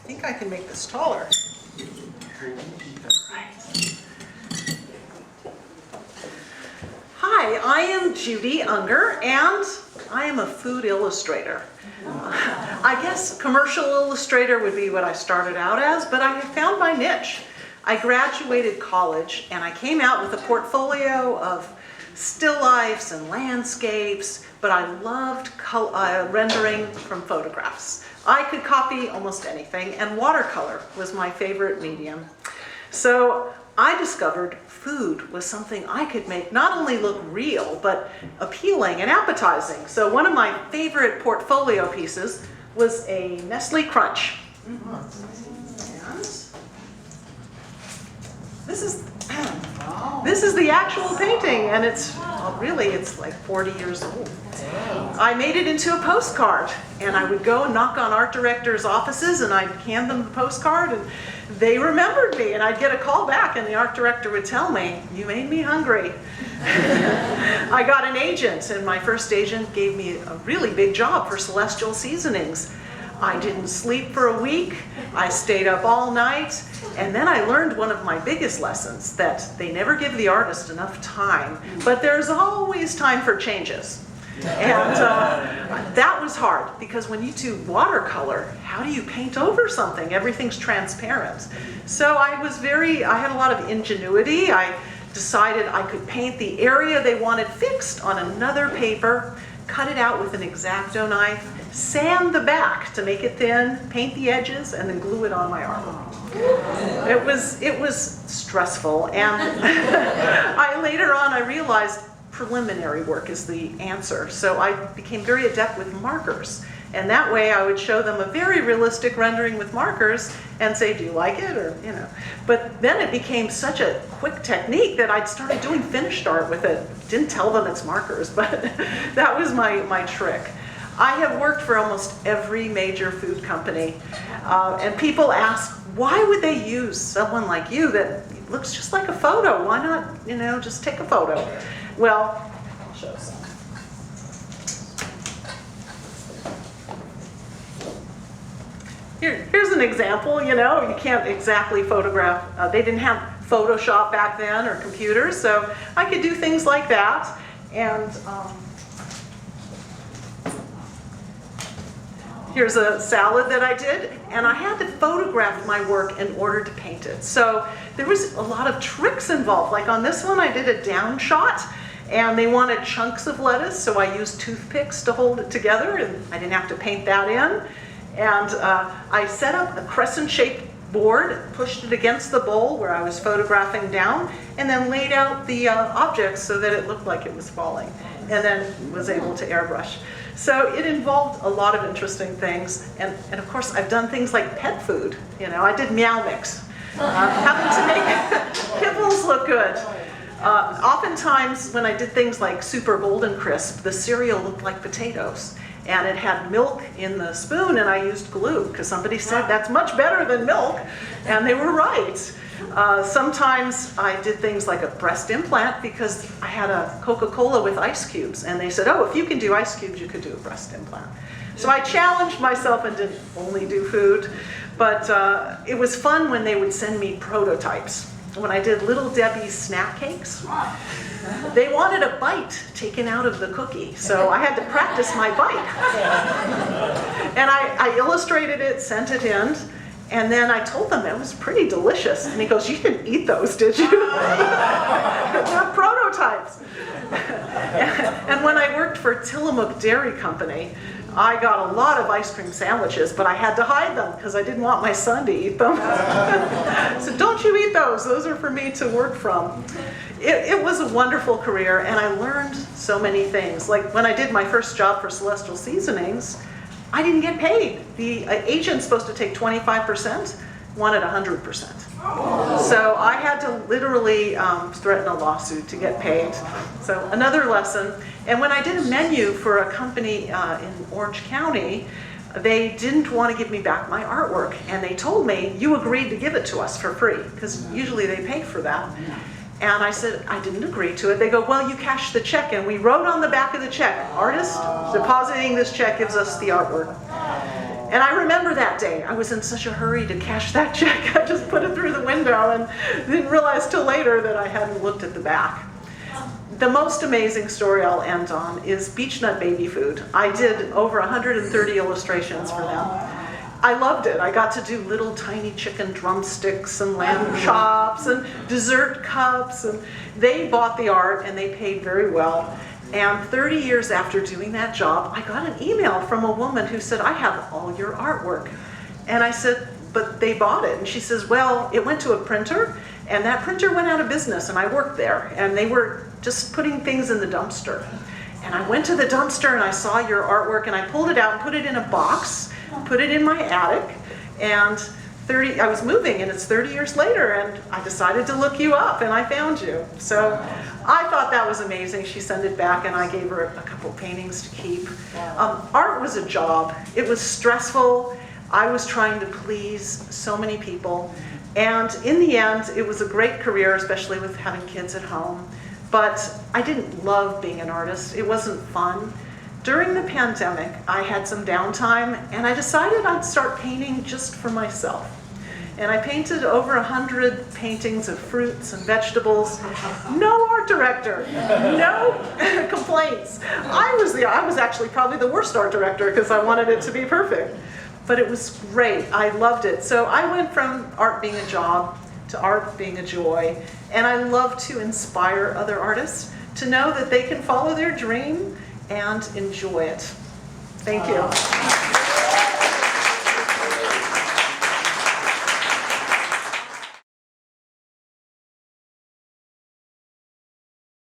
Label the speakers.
Speaker 1: think I can make this taller. Hi, I am Judy Unger, and I am a food illustrator. I guess commercial illustrator would be what I started out as, but I found my niche. I graduated college, and I came out with a portfolio of still lifes and landscapes, but I loved rendering from photographs. I could copy almost anything, and watercolor was my favorite medium. So I discovered food was something I could make not only look real, but appealing and appetizing. So one of my favorite portfolio pieces was a Nestle Crunch. And this is the actual painting, and it's like 40 years old. I made it into a postcard, and I would go and knock on art directors' offices, and I'd hand them the postcard, and they remembered me, and I'd get a call back, and the art director would tell me, "You made me hungry." I got an agent, and my first agent gave me a really big job for Celestial Seasonings. I didn't sleep for a week. I stayed up all night. And then I learned one of my biggest lessons, that they never give the artist enough time, but there's always time for changes. And that was hard, because when you do watercolor, how do you paint over something? Everything's transparent. So I had a lot of ingenuity. I decided I could paint the area they wanted fixed on another paper, cut it out with an X-Acto knife, sand the back to make it thin, paint the edges, and then glue it on my artwork. It was stressful, and later on I realized preliminary work is the answer. So I became very adept with markers, and that way I would show them a very realistic rendering with markers and say, "Do you like it?" or But then it became such a quick technique that I'd started doing finished art with it. Didn't tell them it's markers, but that was my trick. I have worked for almost every major food company, and people ask, why would they use someone like you that looks just like a photo? Why not, just take a photo? Well, I'll show some. Here's an example, you can't exactly photograph. They didn't have Photoshop back then or computers, so I could do things like that. And here's a salad that I did, and I had to photograph my work in order to paint it. So there was a lot of tricks involved. Like on this one, I did a down shot, and they wanted chunks of lettuce, so I used toothpicks to hold it together, and I didn't have to paint that in. And I set up a crescent-shaped board, pushed it against the bowl where I was photographing down, and then laid out the objects so that it looked like it was falling, and then was able to airbrush. So it involved a lot of interesting things, and of course I've done things like pet food. I did Meow Mix, having to make kibbles look good. Oftentimes when I did things like Super Golden Crisp, the cereal looked like potatoes, and it had milk in the spoon, and I used glue because somebody said that's much better than milk, and they were right. Sometimes I did things like a breast implant because I had a Coca-Cola with ice cubes, and they said, "Oh, if you can do ice cubes, you could do a breast implant." So I challenged myself and didn't only do food, but it was fun when they would send me prototypes. When I did Little Debbie's snack cakes, they wanted a bite taken out of the cookie, so I had to practice my bite. And I illustrated it, sent it in, and then I told them it was pretty delicious. And he goes, "You didn't eat those, did you?" They're prototypes. And when I worked for Tillamook Dairy Company, I got a lot of ice cream sandwiches, but I had to hide them because I didn't want my son to eat them. So don't you eat those. Those are for me to work from. It was a wonderful career, and I learned so many things. Like when I did my first job for Celestial Seasonings, I didn't get paid. The agent's supposed to take 25%, wanted 100%. So I had to literally threaten a lawsuit to get paid. So another lesson. And when I did a menu for a company in Orange County, they didn't want to give me back my artwork. And they told me, "You agreed to give it to us for free," because usually they pay for that. And I said, I didn't agree to it. They go, well, you cashed the check. And we wrote on the back of the check, artist depositing this check gives us the artwork. And I remember that day. I was in such a hurry to cash that check. I just put it through the window and didn't realize till later that I hadn't looked at the back. The most amazing story I'll end on is Beech Nut baby food. I did over 130 illustrations for them. I loved it. I got to do little tiny chicken drumsticks and lamb chops and dessert cups, and they bought the art and they paid very well. And 30 years after doing that job, I got an email from a woman who said, I have all your artwork. And I said, but they bought it. And she says, well, it went to a printer, and that printer went out of business, and I worked there, and they were just putting things in the dumpster. And I went to the dumpster and I saw your artwork, and I pulled it out and put it in a box, put it in my attic, and I was moving, and it's 30 years later, and I decided to look you up, and I found you. So I thought that was amazing. She sent it back, and I gave her a couple paintings to keep. Art was a job. It was stressful. I was trying to please so many people. And in the end, it was a great career, especially with having kids at home. But I didn't love being an artist. It wasn't fun. During the pandemic, I had some downtime, and I decided I'd start painting just for myself. And I painted over 100 paintings of fruits and vegetables. No art director, no complaints. I was actually probably the worst art director because I wanted it to be perfect. But it was great. I loved it. So I went from art being a job to art being a joy. And I love to inspire other artists to know that they can follow their dream and enjoy it. Thank you.